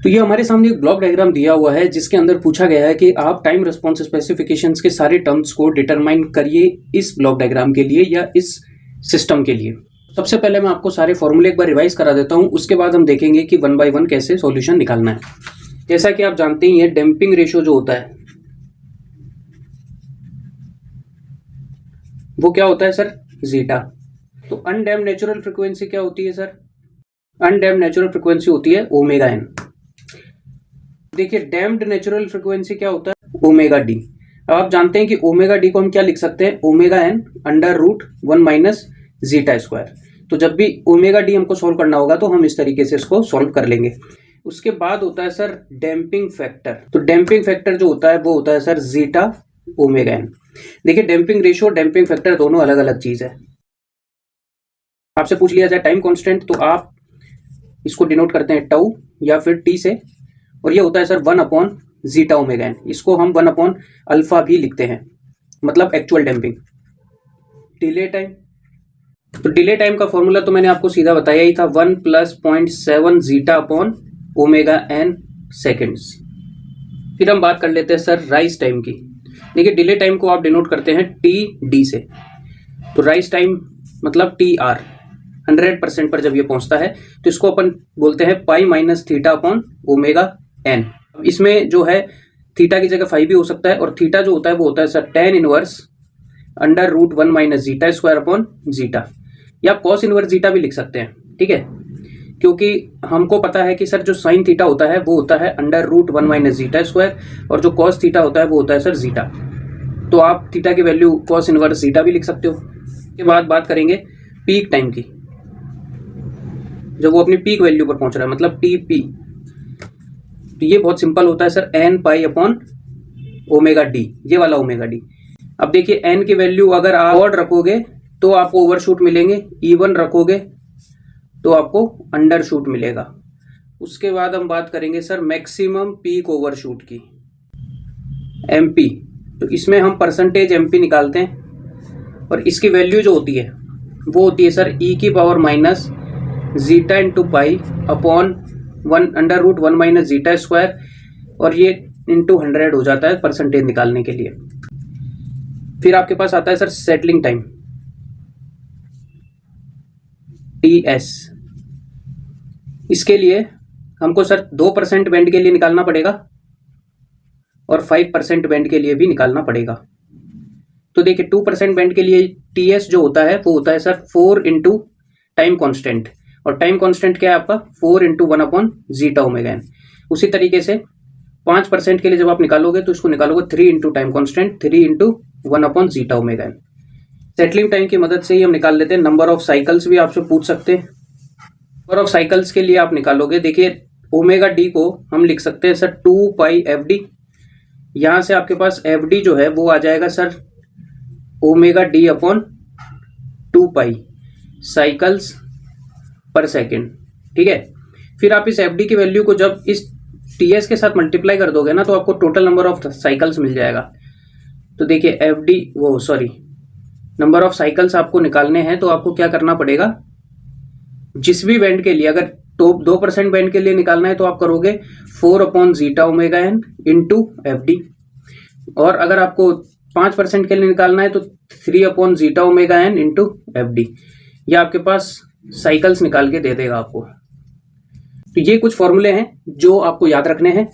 तो ये हमारे सामने एक ब्लॉक डायग्राम दिया हुआ है जिसके अंदर पूछा गया है कि आप टाइम रिस्पॉन्स स्पेसिफिकेशंस के सारे टर्म्स को डिटरमाइन करिए इस ब्लॉक डायग्राम के लिए या इस सिस्टम के लिए। सबसे पहले मैं आपको सारे फॉर्मूले एक बार रिवाइज करा देता हूं, उसके बाद हम देखेंगे कि वन बाय वन कैसे सॉल्यूशन निकालना है। जैसा कि आप जानते ही हैं, डैम्पिंग रेशियो जो होता है वो क्या होता है सर, जीटा। तो अनडैम्प्ड नेचुरल फ्रीक्वेंसी क्या होती है सर, अनडैम्प्ड नेचुरल फ्रीक्वेंसी होती है ओमेगा एन। देखिए डैम्प्ड नेचुरल फ्रीक्वेंसी क्या होता है, ओमेगा डी। अब आप जानते हैं कि ओमेगा डी को हम क्या लिख सकते हैं, omega n under root 1 minus zeta square. तो जब भी ओमेगा डी हमको सॉल्व करना होगा तो हम इस तरीके से इसको सॉल्व कर लेंगे। उसके बाद होता है सर डैम्पिंग फैक्टर। तो डैम्पिंग फैक्टर जो होता है वो होता है सर जीटा ओमेगा एन। देखिए डैम्पिंग रेशियो डैम्पिंग फैक्टर दोनों अलग अलग चीज है। आपसे पूछ लिया जाए टाइम कांस्टेंट तो आप इसको डिनोट करते हैं टाउ या फिर टी से, और ये होता है sir 1 upon zeta omega n. इसको हम 1 अपॉन अल्फा भी लिखते हैं, मतलब एक्चुअल डैम्पिंग। डिले टाइम, तो डिले टाइम का फॉर्मूला तो मैंने आपको सीधा बताया ही था, 1 plus 0.7 zeta upon omega n seconds. फिर हम बात कर लेते हैं सर राइज टाइम की। देखिए डिले टाइम को आप डिनोट करते हैं टी डी से, तो राइज टाइम मतलब टी आर। 100% पर जब ये पहुंचता है तो इसको अपन बोलते हैं pi minus theta upon omega n. इसमें जो है थीटा की जगह फाई भी हो सकता है, और थीटा जो होता है वो होता है sir tan inverse under root 1 minus zeta square upon zeta, या कॉस इनवर्स जीटा भी लिख सकते हैं, ठीक है। क्योंकि हमको पता है कि सर जो साइन थीटा होता है वो होता है under root 1 minus zeta square, और जो कॉस थीटा होता है वो होता है सर जीटा। तो आप थीटा की वैल्यू कॉस इनवर्स जीटा भी लिख सकते हो। उसके बाद बात करेंगे पीक टाइम की, जब वो अपनी पीक वैल्यू पर पहुंच रहा है, मतलब टी पी। तो ये बहुत सिंपल होता है sir n pi upon omega d, ये वाला ओमेगा डी। अब देखिए एन की वैल्यू अगर आप ऑड रखोगे तो आपको ओवरशूट मिलेंगे, इवन रखोगे तो आपको अंडरशूट मिलेगा। उसके बाद हम बात करेंगे सर मैक्सिमम पीक ओवरशूट की, एमपी। तो इसमें हम परसेंटेज एमपी निकालते हैं, और इसकी वैल्यू जो होती है वो होती है सर ई की power minus zeta into pi upon 1 under root 1 minus zeta square, और ये इंटू 100 हो जाता है परसेंटेज निकालने के लिए। फिर आपके पास आता है sir settling time, T S. इसके लिए हमको सर 2% बैंड के लिए निकालना पड़ेगा और 5% बैंड के लिए भी निकालना पड़ेगा। तो देखिए 2% बैंड के लिए टी एस जो होता है वो होता है सर 4 इंटू टाइम कॉन्स्टेंट, और टाइम कांस्टेंट क्या है आपका 4 into 1 upon zeta omega n. उसी तरीके से 5% के लिए जब आप निकालोगे तो इसको निकालोगे 3 into time constant 3 into 1 upon zeta omega n. Settling time की मदद से ही हम निकाल लेते हैं। नंबर ऑफ साइकिल्स भी आपसे पूछ सकते हैं। नंबर ऑफ साइकिल्स के लिए आप निकालोगे, देखिए ओमेगा डी को हम लिख सकते हैं सर 2 पाई एफ डी। यहां से आपके पास एफ डी जो है वो आ जाएगा सर ओमेगा डी अपॉन 2 पाई साइकिल्स पर सेकेंड, ठीक है। फिर आप इस एफ डी की वैल्यू को जब इस टी एस के साथ मल्टीप्लाई कर दोगे ना तो आपको टोटल नंबर ऑफ साइकिल्स मिल जाएगा। तो देखिए एफ डी वो सॉरी नंबर ऑफ साइकिल्स आपको निकालने हैं तो आपको क्या करना पड़ेगा, जिस भी बैंड के लिए अगर तो 2% बैंड के लिए निकालना है तो आप करोगे 4 upon zeta omega n into f d, और अगर आपको 5% के लिए निकालना है तो 3 upon zeta omega n into f d. यह आपके पास साइकिल्स निकाल के दे देगा आपको। तो ये कुछ फॉर्मूले हैं जो आपको याद रखने हैं।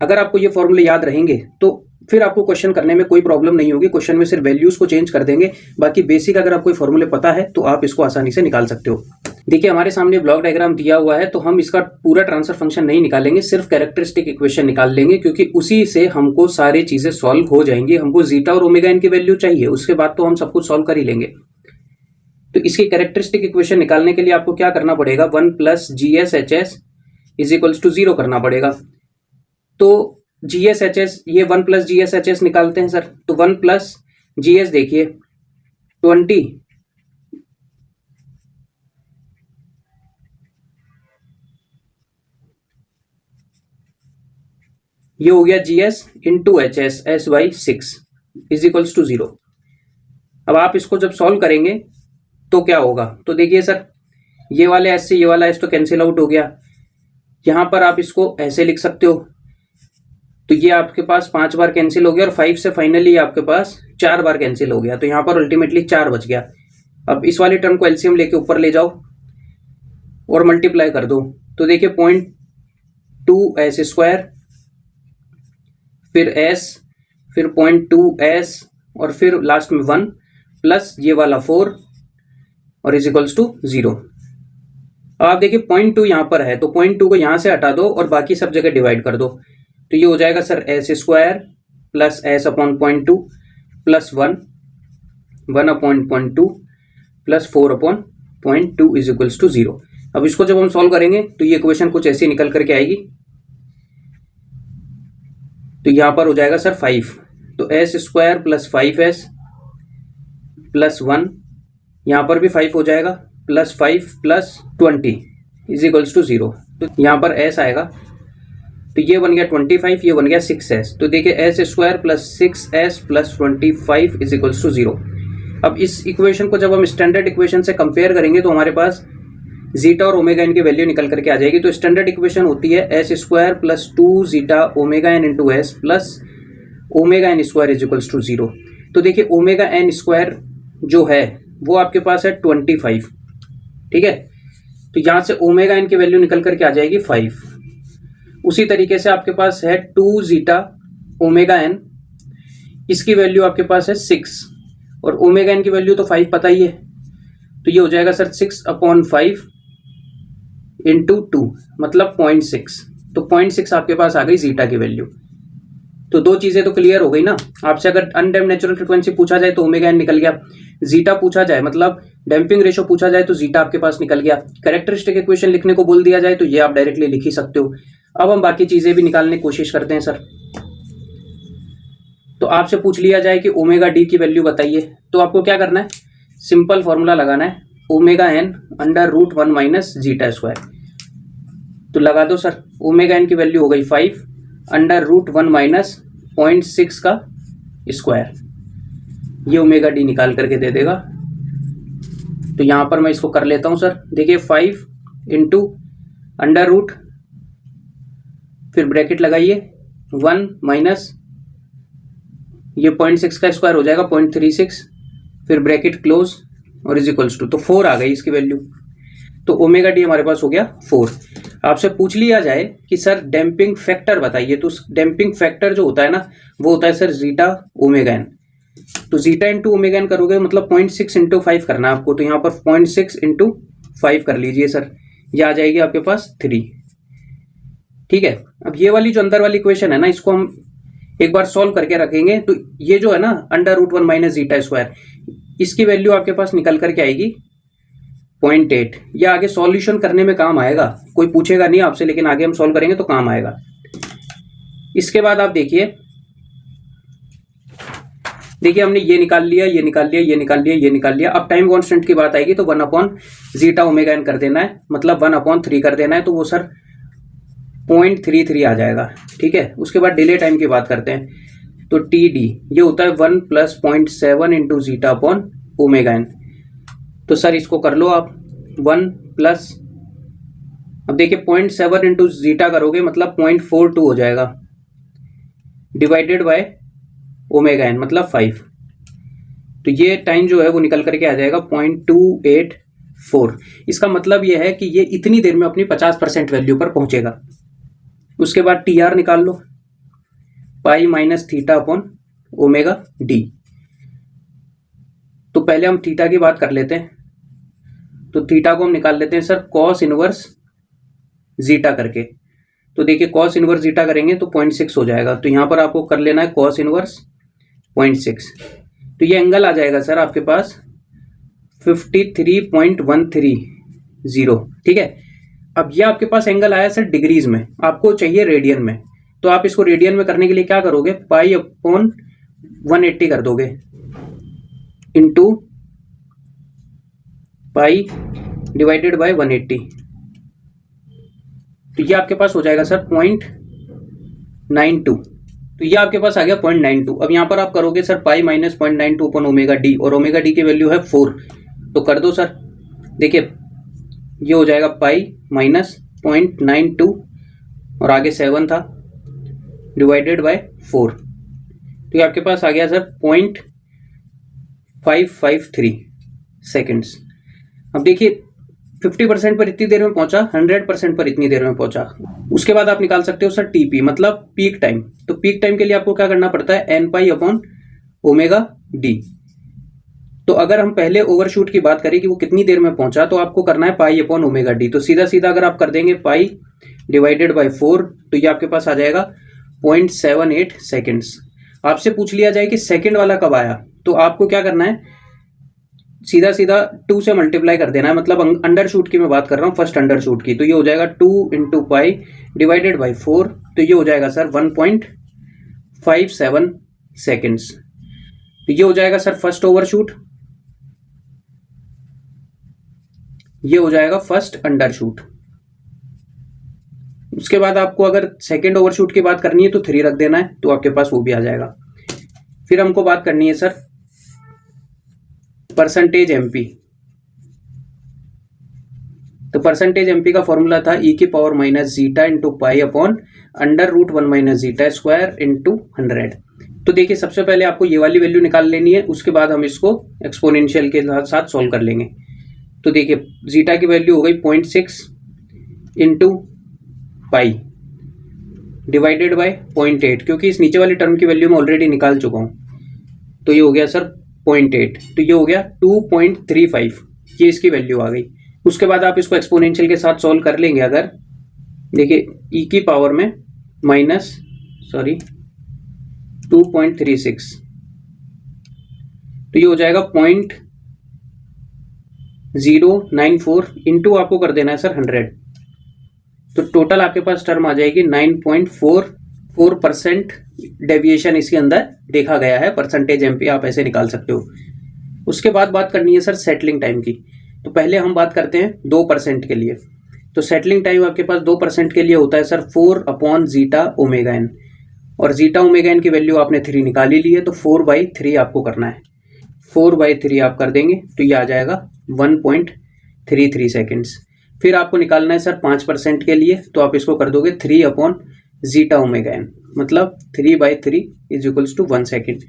अगर आपको ये फॉर्मूले याद रहेंगे तो फिर आपको क्वेश्चन करने में कोई प्रॉब्लम नहीं होगी। क्वेश्चन में सिर्फ वैल्यूज को चेंज कर देंगे, बाकी बेसिक अगर आपको फॉर्मूले पता है तो आप इसको आसानी से निकाल सकते हो। देखिए हमारे सामने ब्लॉक डायग्राम दिया हुआ है, तो हम इसका पूरा ट्रांसफर फंक्शन नहीं निकालेंगे, सिर्फ कैरेक्टरिस्टिक इक्वेशन निकाल लेंगे, क्योंकि उसी से हमको सारी चीजें सॉल्व हो जाएंगी। हमको जीटा और ओमेगा एन की वैल्यू चाहिए, उसके बाद तो हम सब कुछ सॉल्व कर ही लेंगे। तो इसकी कैरेक्टरिस्टिक इक्वेशन निकालने के लिए आपको क्या करना पड़ेगा, 1 plus G S H S is equals to 0 करना पड़ेगा। तो जी एस एच एस, ये 1 plus G S H S निकालते हैं सर। तो 1 प्लस जी एस देखिए 20 ये हो गया G S into H S S by 6 is equals to 0। अब आप इसको जब सॉल्व करेंगे तो क्या होगा, तो देखिए सर ये वाले एस से ये वाला एस तो कैंसिल आउट हो गया, यहाँ पर आप इसको ऐसे लिख सकते हो, तो ये आपके पास 5 बार कैंसिल हो गया और 5 से फाइनली आपके पास 4 बार कैंसिल हो गया, तो यहाँ पर अल्टीमेटली 4 बच गया। अब इस वाली टर्म को एलसीएम लेके ऊपर ले जाओ और मल्टीप्लाई कर दो, तो देखिए 0.2s स्क्वायर, फिर s, फिर 0.2s और फिर लास्ट में 1 प्लस ये वाला 4 और इज इक्वल्स टू 0। अब आप देखिए 0.2 यहाँ पर है, तो 0.2 को यहाँ से हटा दो और बाकी सब जगह डिवाइड कर दो, तो ये हो जाएगा sir s square plus s upon 0.2 plus 1 upon 0.2 plus 4 upon 0.2 is equals to 0। अब इसको जब हम सॉल्व करेंगे तो ये इक्वेशन कुछ ऐसी निकल करके आएगी, तो यहाँ पर हो जाएगा सर 5, तो s square plus 5s plus 1, यहाँ पर भी 5 हो जाएगा, plus 5 plus 20 is equals to 0, तो यहाँ पर s आएगा, तो ये बन गया 25, ये बन गया 6s, तो देखिए s square plus 6s plus 25 is equals to 0। अब इस इक्वेशन को जब हम स्टैंडर्ड इक्वेशन से कंपेयर करेंगे तो हमारे पास जीटा और ओमेगा एन की वैल्यू निकल करके आ जाएगी। तो स्टैंडर्ड इक्वेशन होती है S square plus 2 zeta omega n into S plus omega n square is equals to 0। तो देखिए ओमेगा एन स्क्वायर जो है वो आपके पास है 25, ठीक है, तो यहाँ से ओमेगा एन की वैल्यू निकल करके आ जाएगी 5। उसी तरीके से आपके पास है 2 जीटा ओमेगा एन, इसकी वैल्यू आपके पास है 6 और ओमेगा एन की वैल्यू तो 5 पता ही है, तो ये हो जाएगा सर 6 अपॉन 5 इंटू 2 मतलब 0.6, तो 0.6 आपके पास आ गई जीटा की वैल्यू। तो दो चीजें तो क्लियर हो गई ना। आपसे अगर अनडैम्प्ड नेचुरल फ्रीक्वेंसी पूछा जाए तो ओमेगा एन निकल गया, जीटा पूछा जाए मतलब डैम्पिंग रेशो पूछा जाए तो जीटा आपके पास निकल गया, कैरेक्टरिस्टिक इक्वेशन लिखने को बोल दिया जाए तो ये आप डायरेक्टली लिख ही सकते हो। अब हम बाकी चीजें भी निकालने की कोशिश करते हैं सर। तो आपसे पूछ लिया जाए कि ओमेगा डी की वैल्यू बताइए, तो आपको क्या करना है, सिंपल फॉर्मूला लगाना है, omega n under root 1 minus zeta square. तो लगा दो सर, ओमेगा एन की वैल्यू हो गई 5 अंडर रूट 1 माइनस 0.6 का स्क्वायर, ये ओमेगा डी निकाल करके दे देगा। तो यहां पर मैं इसको कर लेता हूं सर, देखिए 5 इंटू अंडर रूट, फिर ब्रैकेट लगाइए 1 माइनस ये 0.6 का स्क्वायर हो जाएगा 0.36, फिर ब्रैकेट क्लोज और इज इक्वल्स टू, तो 4 आ गई इसकी वैल्यू। तो ओमेगा डी हमारे पास हो गया 4। आपसे पूछ लिया जाए कि सर डैम्पिंग फैक्टर बताइए, तो डैम्पिंग फैक्टर जो होता है ना वो होता है सर जीटा ओमेगा एन। तो जीटा इंटू ओमेगा एन करोगे मतलब 0.6 इंटू 5 करना है आपको, तो यहाँ पर 0.6 इंटू 5 कर लीजिए सर, ये आ जाएगी आपके पास 3, ठीक है। अब ये वाली जो अंदर वाली इक्वेशन है ना, इसको हम एक बार सॉल्व करके रखेंगे, तो ये जो है ना under root 1 minus zeta square, इसकी वैल्यू आपके पास निकल करके आएगी 0.8। ये आगे सॉल्यूशन करने में काम आएगा, कोई पूछेगा नहीं आपसे, लेकिन आगे हम सॉल्व करेंगे तो काम आएगा। इसके बाद आप देखिए हमने ये निकाल लिया, ये निकाल लिया, ये निकाल लिया, ये निकाल लिया। अब टाइम कांस्टेंट की बात आएगी तो 1 अपॉन जीटा ओमेगा एन कर देना है, मतलब 1 अपॉन 3 कर देना है, तो वो सर 0.33 आ जाएगा, ठीक है। उसके बाद डिले टाइम की बात करते हैं, तो टी डी ये होता है 1 plus 0.7 into zeta upon omega n. तो सर इसको कर लो आप 1 प्लस, अब देखिए 0.7 इंटू जीटा करोगे मतलब 0.42 हो जाएगा, डिवाइडेड बाय ओमेगा एन मतलब 5, तो ये टाइम जो है वो निकल करके आ जाएगा 0.284। इसका मतलब ये है कि ये इतनी देर में अपनी 50% वैल्यू पर पहुंचेगा। उसके बाद टी आर निकाल लो, pi minus theta upon omega D. तो पहले हम थीटा की बात कर लेते हैं, तो थीटा को हम निकाल लेते हैं सर कॉस इनवर्स जीटा करके। तो देखिए कॉस इनवर्स जीटा करेंगे तो 0.6 हो जाएगा, तो यहां पर आपको कर लेना है कॉस इनवर्स 0.6, तो ये एंगल आ जाएगा सर आपके पास 53.130, ठीक है। अब ये आपके पास एंगल आया सर डिग्रीज में, आपको चाहिए रेडियन में, तो आप इसको रेडियन में करने के लिए क्या करोगे, पाई अपॉन 180 कर दोगे इंटू पाई डिवाइडेड बाय 180, तो ये आपके पास हो जाएगा सर 0.92, तो ये आपके पास आ गया 0.92। अब यहां पर आप करोगे sir pi minus 0.92 upon omega D, और ओमेगा डी की वैल्यू है 4, तो कर दो सर। देखिए ये हो जाएगा पाई माइनस 0.92 और आगे 7 था डिवाइडेड बाय 4, तो ये आपके पास आ गया सर 0.553 सेकेंड्स। अब देखिए 50% पर इतनी देर में पहुंचा, 100% पर इतनी देर में पहुंचा। उसके बाद आप निकाल सकते हो सर टीपी मतलब पीक टाइम। तो पीक टाइम के लिए आपको क्या करना पड़ता है, n pi upon omega D. तो अगर हम पहले ओवरशूट की बात करें कि वो कितनी देर में पहुंचा, तो आपको करना है पाई अपॉन ओमेगा डी। तो सीधा सीधा अगर आप कर देंगे पाई डिवाइडेड बाय 4, तो ये आपके पास आ जाएगा 0.78 सेकेंड्स। आपसे पूछ लिया जाए कि सेकेंड वाला कब आया, तो आपको क्या करना है, सीधा सीधा 2 से मल्टीप्लाई कर देना है। मतलब अंडर शूट की मैं बात कर रहा हूँ, फर्स्ट अंडर शूट की। तो ये हो जाएगा 2 इंटू पाई डिवाइडेड बाई 4, तो ये हो जाएगा सर 1.57 सेकेंड्स। तो ये हो जाएगा सर फर्स्ट ओवरशूट, ये हो जाएगा फर्स्ट अंडर शूट। उसके बाद आपको अगर सेकेंड ओवरशूट की बात करनी है तो 3 रख देना है, तो आपके पास वो भी आ जाएगा। फिर हमको बात करनी है सर परसेंटेज एमपी। तो परसेंटेज एमपी का फॉर्मूला था ई की power minus zeta into pi upon under root 1 minus zeta square into 100। तो देखिए सबसे पहले आपको ये वाली वैल्यू निकाल लेनी है, उसके बाद हम इसको एक्सपोनेंशियल के साथ सॉल्व कर लेंगे। तो देखिए जीटा की वैल्यू हो गई 0.6 इंटू पाई डिवाइडेड बाय 0.8, क्योंकि इस नीचे वाली टर्म की वैल्यू मैं ऑलरेडी निकाल चुका हूं। तो ये हो गया सर 0.8, तो ये हो गया 2.35, ये इसकी वैल्यू आ गई। उसके बाद आप इसको एक्सपोनेंशियल के साथ सॉल्व कर लेंगे। अगर देखिए ई की पावर में माइनस 2.36, तो ये हो जाएगा 0.094 इंटू आपको कर देना है सर 100। तो टोटल आपके पास टर्म आ जाएगी 9.44% डेविएशन इसके अंदर देखा गया है। परसेंटेज एमपी आप ऐसे निकाल सकते हो। उसके बाद बात करनी है सर सेटलिंग टाइम की। तो पहले हम बात करते हैं 2% के लिए। तो सेटलिंग टाइम आपके पास 2% के लिए होता है sir 4 upon zeta omega n, और जीटा ओमेगा एन की वैल्यू आपने 3 निकाल ही ली है, तो 4/3 आपको करना है। 4/3 आप कर देंगे तो ये आ जाएगा 1.33 सेकेंड्स। फिर आपको निकालना है सर 5% के लिए, तो आप इसको कर दोगे 3 अपॉन जीटा ओमेगा एन, मतलब 3/3 इज इक्वल्स टू 1 सेकेंड।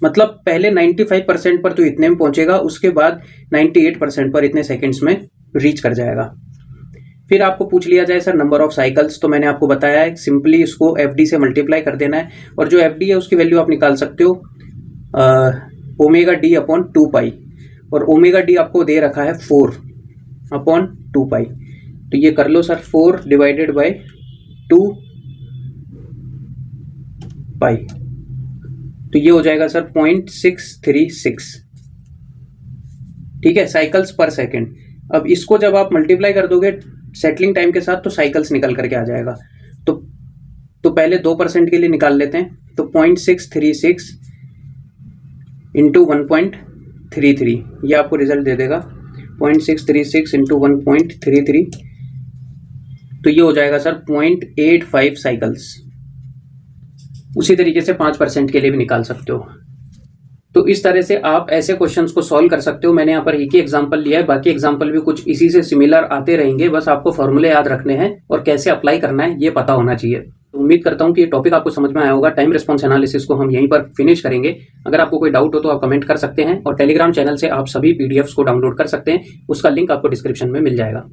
मतलब पहले 95% पर तो इतने में पहुंचेगा, उसके बाद 98% पर इतने सेकेंड्स में रीच कर जाएगा। फिर आपको पूछ लिया जाए सर नंबर ऑफ साइकिल्स, तो मैंने आपको बताया है सिंपली इसको एफडी से मल्टीप्लाई कर देना है, और जो एफडी है उसकी वैल्यू आप निकाल सकते हो ओमेगा डी अपॉन 2 पाई, और ओमेगा डी आपको दे रखा है 4 अपॉन 2 पाई। तो ये कर लो सर 4 डिवाइडेड बाय 2 पाई, तो ये हो जाएगा सर 0.636, ठीक है, साइकिल्स पर सेकेंड। अब इसको जब आप मल्टीप्लाई कर दोगे सेटलिंग टाइम के साथ तो साइकिल्स निकल करके आ जाएगा। तो पहले 2% के लिए निकाल लेते हैं। तो 0.636 इंटू 1.33, ये आपको रिजल्ट दे देगा 0.636 इंटू 1.33, तो ये हो जाएगा सर 0.85 साइकिल्स। उसी तरीके से 5% के लिए भी निकाल सकते हो। तो इस तरह से आप ऐसे क्वेश्चंस को सॉल्व कर सकते हो। मैंने यहाँ पर एक ही एग्जांपल लिया है, बाकी एग्जांपल भी कुछ इसी से सिमिलर आते रहेंगे। बस आपको फॉर्मूले याद रखने हैं और कैसे अप्लाई करना है ये पता होना चाहिए। तो उम्मीद करता हूँ कि ये टॉपिक आपको समझ में आया होगा। टाइम रिस्पॉन्स एनालिसिस को हम यहीं पर फिनिश करेंगे। अगर आपको कोई डाउट हो तो आप कमेंट कर सकते हैं, और टेलीग्राम चैनल से आप सभी पीडीएफ्स को डाउनलोड कर सकते हैं। उसका लिंक आपको डिस्क्रिप्शन में मिल जाएगा।